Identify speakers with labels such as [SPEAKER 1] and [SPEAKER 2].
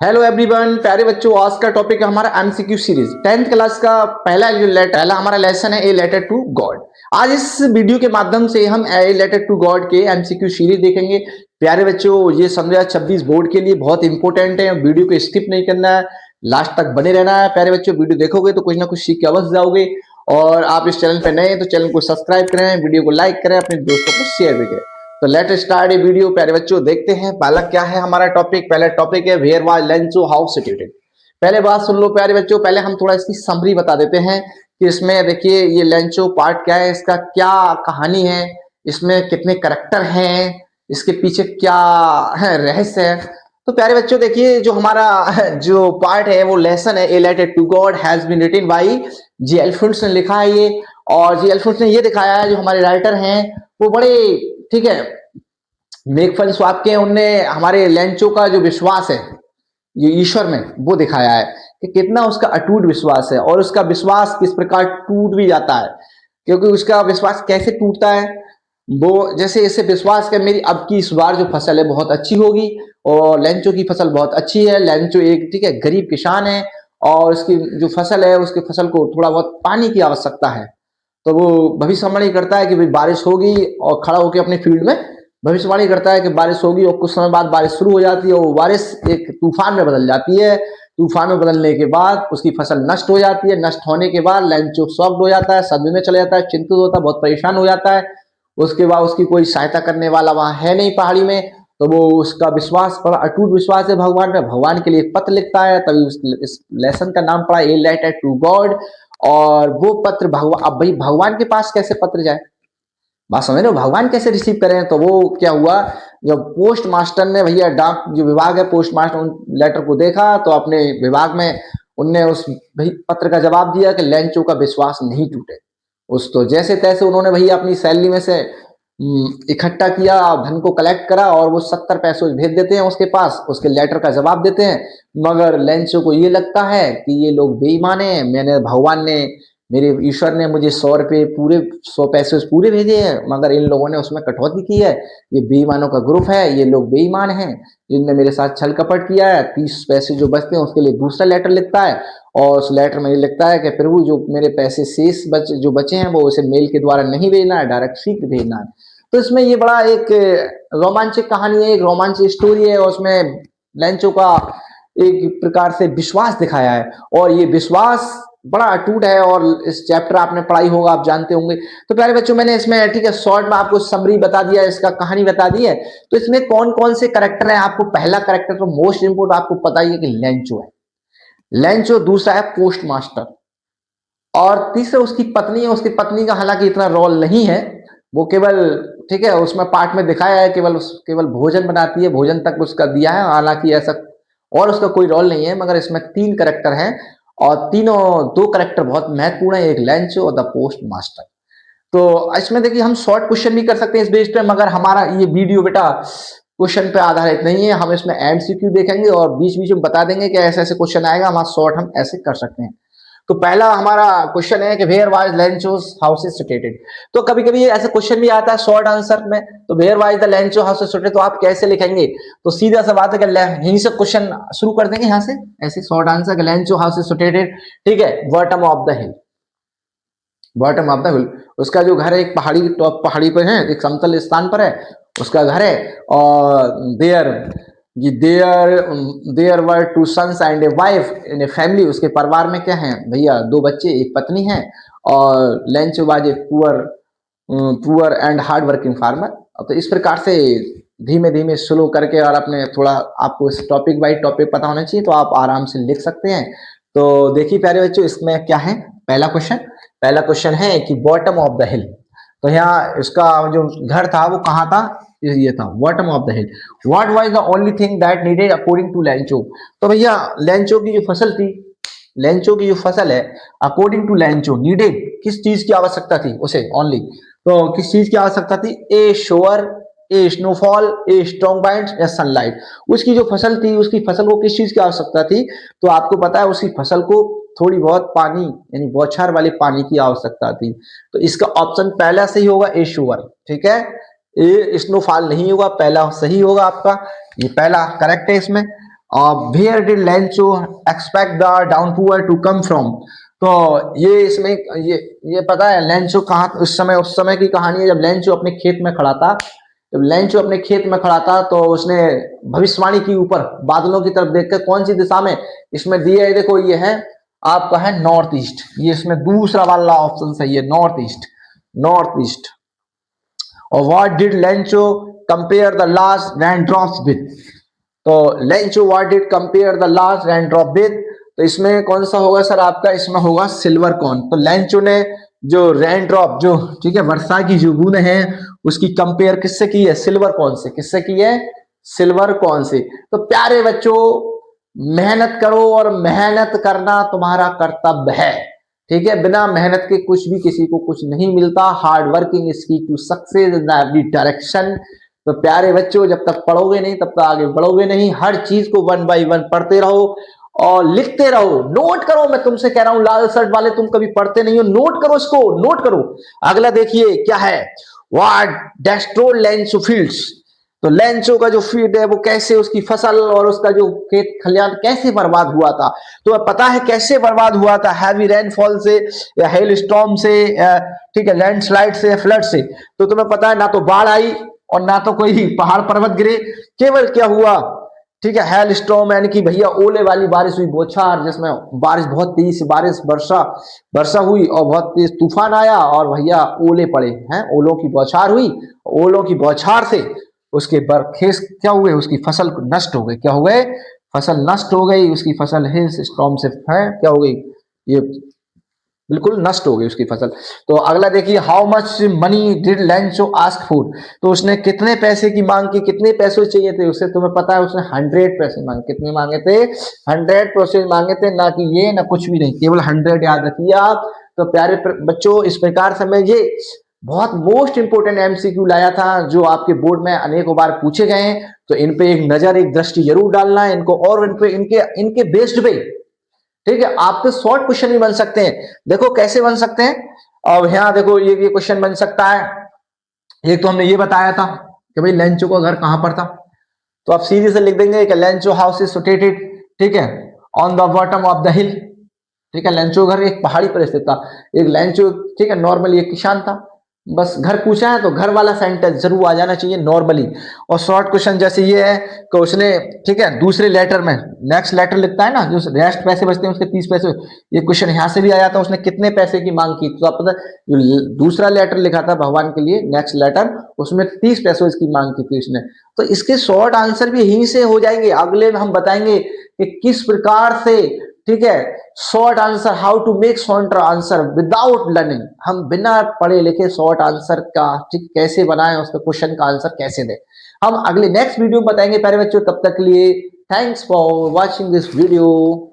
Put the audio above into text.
[SPEAKER 1] Hello everyone, प्यारे बच्चों। आज का टॉपिक है हमारा एमसीक्यू सीरीज 10th क्लास का पहला हमारा लेसन है ए लेटर टू गॉड। आज इस वीडियो के माध्यम से हम ए लेटर टू गॉड के एमसीक्यू सीरीज देखेंगे। प्यारे बच्चों, ये 2026 बोर्ड के लिए बहुत इंपॉर्टेंट है। वीडियो को स्किप नहीं करना है, लास्ट तक बने रहना है। प्यारे बच्चों, वीडियो देखोगे तो कुछ ना कुछ सीख के अवश्य जाओगे। और आप इस चैनल पर नए हैं तो चैनल को सब्सक्राइब करें, वीडियो को लाइक करें, अपने दोस्तों को शेयर भी करें। तो लेट स्टार्ट ये वीडियो। प्यारे बच्चों, देखते हैं पहला क्या है हमारा टॉपिक। पहला टॉपिक है where was Lencho how situated. पहले बात सुन लो प्यारे बच्चों, पहले हम थोड़ा इसकी समरी बता देते हैं कि इसमें देखिए ये लेंचो पार्ट क्या है, इसका क्या कहानी है, इसमें कितने करेक्टर हैं, इसके पीछे क्या है रहस्य है। तो प्यारे बच्चों देखिए, जो हमारा जो पार्ट है वो लेसन है a letter to God has been written by G Alphonse ने लिखा है ये। और जी एल्फोंस ने ये दिखाया है, जो हमारे राइटर हैं वो बड़े ठीक है मेक फन स्वाप के, उनने हमारे लेंचो का जो विश्वास है ये ईश्वर में वो दिखाया है कि कितना उसका अटूट विश्वास है और उसका विश्वास किस प्रकार टूट भी जाता है। क्योंकि उसका विश्वास कैसे टूटता है, वो जैसे इसे विश्वास कर मेरी अब की इस बार जो फसल है बहुत अच्छी होगी। और लेंचो की फसल बहुत अच्छी है। लेंचो एक ठीक है गरीब किसान है और उसकी जो फसल है उसकी फसल को थोड़ा बहुत पानी की आवश्यकता है। तो वो भविष्यवाणी करता है कि भाई बारिश होगी और खड़ा होकर अपने फील्ड में भविष्यवाणी करता है कि बारिश होगी। और कुछ समय बाद बारिश शुरू हो जाती है और वो बारिश एक तूफान में बदल जाती है। तूफान में बदलने के बाद उसकी फसल नष्ट हो जाती है। नष्ट होने के बाद लेंचो शॉक्ड हो जाता है, सदमे में चले जाता है, चिंतित होता है, बहुत परेशान हो जाता है। उसके बाद उसकी कोई सहायता करने वाला वहां है नहीं पहाड़ी में। तो वो उसका विश्वास बड़ा अटूट विश्वास है भगवान में, भगवान के लिए एक पत्र लिखता है। तभी इस लेसन का नाम पड़ा ए लेटर टू गॉड। और वो पत्र भगवान, अब भाई भगवान के पास कैसे पत्र जाए, बात समझ रहे हो, भगवान कैसे रिसीव करें। तो वो क्या हुआ, जब पोस्ट मास्टर ने भैया डाक जो विभाग है पोस्ट मास्टर उन लेटर को देखा तो अपने विभाग में उनने उस भाई पत्र का जवाब दिया कि लेंचो का विश्वास नहीं टूटे। उस तो जैसे तैसे उन्होंने भैया अपनी सैलरी में से इकट्ठा किया, धन को कलेक्ट करा और वो 70 पैसे भेज देते हैं उसके पास, उसके लेटर का जवाब देते हैं। मगर लेंचो को ये लगता है कि ये लोग बेईमान हैं, मैंने भगवान ने मेरे ईश्वर ने मुझे 100 रुपये पूरे 100 पैसे पूरे भेजे हैं, मगर इन लोगों ने उसमें कटौती की है। ये बेईमानों का ग्रुप है, ये लोग बेईमान हैं जिनने मेरे साथ छल कपट किया है। 30 पैसे जो बचते हैं उसके लिए दूसरा लेटर लिखता है और उस लेटर में ये लिखता है कि प्रभु जो मेरे पैसे शेष जो बचे हैं वो उसे मेल के द्वारा नहीं भेजना है, डायरेक्ट शीघ्र भेजना है। तो इसमें ये बड़ा एक रोमांचक कहानी है, एक रोमांचक स्टोरी है और उसमें लेंचो का एक प्रकार से विश्वास दिखाया है। और ये विश्वास बड़ा अटूट है और इस चैप्टर आपने पढ़ाई होगा, आप जानते होंगे। तो प्यारे बच्चों, मैंने इसमें ठीक है शॉर्ट में आपको समरी बता दिया, इसका कहानी बता दी है। तो इसमें कौन कौन से करेक्टर है, आपको पहला करेक्टर तो मोस्ट इंपोर्टेंट आपको पता ही है कि लेंचो है। लेंचो, दूसरा है पोस्ट मास्टर और तीसरा उसकी पत्नी है। उसकी पत्नी का हालांकि इतना रोल नहीं है, वो केवल ठीक है उसमें पार्ट में दिखाया है केवल भोजन बनाती है, भोजन तक उसका दिया है, हालांकि ऐसा और उसका कोई रोल नहीं है। मगर इसमें 3 करेक्टर हैं और तीनों 2 करेक्टर बहुत महत्वपूर्ण है, एक लेंचो और द पोस्ट मास्टर। तो इसमें देखिए हम शॉर्ट क्वेश्चन भी कर सकते हैं इस बेस पे, मगर हमारा ये वीडियो बेटा क्वेश्चन पे आधारित नहीं है। हम इसमें एमसीक्यू देखेंगे और बीच बीच में बता देंगे कि ऐसे ऐसे क्वेश्चन आएगा, हमारा शॉर्ट हम ऐसे कर सकते हैं। तो पहला हमारा क्वेश्चन है कि where was Lencho's house is situated. तो कभी कभी ऐसा क्वेश्चन भी आता है शॉर्ट आंसर में, तो where was the Lencho house is situated, तो आप कैसे लिखेंगे। तो सीधा सा बात है कि यहीं से क्वेश्चन शुरू कर देंगे, यहाँ से ऐसे short answer Lencho house is situated. ठीक है, bottom of the hill, bottom of the हिल। उसका जो घर है एक पहाड़ी, टॉप पहाड़ी पर है, एक समतल स्थान पर है उसका घर है। और there there were 2 sons and a wife in a family. उसके परिवार में क्या है भैया, 2 बच्चे, एक पत्नी है। और Lencho was a poor and hard working farmer. तो इस प्रकार से धीमे धीमे स्लो करके और अपने थोड़ा आपको इस टॉपिक बाई टॉपिक पता होना चाहिए तो आप आराम से लिख सकते हैं। तो देखिए प्यारे बच्चों, इसमें क्या है पहला क्वेश्चन है कि बॉटम ऑफ द हिल। तो यहाँ इसका जो घर था वो कहाँ था, ये था bottom of the hill. What was the only thing that needed according to Lencho. तो भैया लेंचो की जो फसल थी, लेंचो की जो फसल है अकॉर्डिंग टू लेंचो नीडेड, किस चीज की आवश्यकता थी उसे ओनली। तो किस चीज की आवश्यकता थी, a shower, a snowfall, a strong wind या सनलाइट। उसकी जो फसल थी उसकी फसल को किस चीज की आवश्यकता थी, तो आपको पता है उसकी फसल को थोड़ी बहुत पानी यानी बौछार वाले पानी की आवश्यकता थी। तो इसका ऑप्शन पहला सही होगा, ए शोअर। ठीक है, ए स्नोफॉल नहीं होगा, पहला सही होगा आपका, ये पहला करेक्ट है इसमें। Where did Lencho expect the downpour to come from. तो ये इसमें ये पता है लेंचो कहाँ, उस समय की कहानी है जब लेंचो अपने खेत में खड़ा था। जब लेंचो अपने खेत में खड़ा था तो उसने भविष्यवाणी की ऊपर बादलों की तरफ देखकर, कौन सी दिशा में, इसमें दिया है देखो, ये है आपका है नॉर्थ ईस्ट। ये इसमें दूसरा वाला ऑप्शन सही है, नॉर्थ ईस्ट, नॉर्थ ईस्ट। और what did Lencho compare the last rain drops with. तो Lencho what did compare the last rain drop with, तो इसमें कौन सा होगा सर आपका, इसमें होगा सिल्वर कॉर्न। तो लेंचो ने जो रेन ड्रॉप, जो ठीक है वर्षा की जो बूंद है, उसकी कंपेयर किससे की है, सिल्वर कॉर्न से। किससे की है, सिल्वर कॉर्न से। तो प्यारे बच्चों, मेहनत करो और मेहनत करना तुम्हारा कर्तव्य है, ठीक है। बिना मेहनत के कुछ भी किसी को कुछ नहीं मिलता। Hard working is key to success in every direction. तो प्यारे बच्चों, जब तक पढ़ोगे नहीं तब तक आगे बढ़ोगे नहीं। हर चीज को 1 बाय 1 पढ़ते रहो और लिखते रहो, नोट करो। मैं तुमसे कह रहा हूं लाल शर्ट वाले, तुम कभी पढ़ते नहीं हो, नोट करो, इसको नोट करो। अगला देखिए क्या है, व्हाट डेस्ट्रोयड लेंचो फील्ड्स। तो लेंचो का जो फील्ड है वो कैसे, उसकी फसल और उसका जो खेत खलियान कैसे बर्बाद हुआ था। तो पता है कैसे बर्बाद हुआ था, हैवी रेनफॉल से या हेल स्टॉर्म से, ठीक है, लैंडस्लाइड से, फ्लड से। तो तुम्हें पता है ना तो बाढ़ आई और ना तो कोई पहाड़ पर्वत गिरे, केवल क्या हुआ, ठीक है, हेल स्टॉर्म यानी कि भैया ओले वाली बारिश हुई, बौछार, जिसमें बारिश बहुत तेज बारिश वर्षा हुई और बहुत तेज तूफान आया और भैया ओले पड़े हैं, ओलों की बौछार हुई। ओलों की बौछार से उसके बरखेस क्या हुए, उसकी फसल नष्ट हो गई। क्या हो गए, फसल नष्ट हो गई, उसकी फसल हेल स्टॉर्म से है क्या हो गई, ये बिल्कुल नष्ट हो गई उसकी फसल। तो अगला देखिए, how much money did Lencho ask for. तो उसने कितने पैसे की मांग की, कितने पैसे चाहिए थे उसे, तुम्हें पता है उसने 100 पैसे मांगे। कितने मांगे थे, 100 पैसे मांगे थे, ना कि ये ना कुछ भी नहीं, केवल 100 याद रखिए आप। तो प्यारे बच्चों, इस प्रकार से मैं ये बहुत मोस्ट इंपोर्टेंट एमसीक्यू लाया था जो आपके बोर्ड में अनेकों बार पूछे गए हैं। तो इन पे एक नजर, एक दृष्टि जरूर डालना है इनको, और इन पे इनके बेस्ड पे, ठीक है, आपके शॉर्ट क्वेश्चन भी बन सकते हैं। देखो कैसे बन सकते हैं, और यहाँ देखो ये क्वेश्चन बन सकता है। एक तो हमने ये बताया था कि भाई लेंचो का घर कहां पर था, तो आप सीधे से लिख देंगे कि लेंचो हाउस इज सिचुएटेड, ठीक है, on the bottom of the हिल। ठीक है, लेंचो घर एक पहाड़ी पर स्थित था। एक लेंचो, ठीक है, नॉर्मली एक किसान था। बस घर पूछा है तो घर वाला सेंटेंस जरूर आ जाना चाहिए नॉर्मली। और शॉर्ट क्वेश्चन जैसे ये है कि उसने, ठीक है, दूसरे लेटर में नेक्स्ट लेटर लिखता है ना, जो रेस्ट पैसे बचते हैं उसके 30 पैसे, ये क्वेश्चन यहां से भी आया था, उसने कितने पैसे की मांग की। तो आप पता, जो दूसरा लेटर लिखा था भगवान के लिए, नेक्स्ट लेटर, उसमें 30 पैसों की मांग की थी उसने। तो इसके शॉर्ट आंसर भी यहीं से हो जाएंगे। अगले में हम बताएंगे कि किस प्रकार से, ठीक है, short answer, how to make short answer without learning. हम बिना पढ़े लिखे शॉर्ट आंसर का, ठीक, कैसे बनाएं, उसका क्वेश्चन का आंसर कैसे दें, हम अगले नेक्स्ट वीडियो में बताएंगे प्यारे बच्चों। तब तक के लिए thanks for watching this video.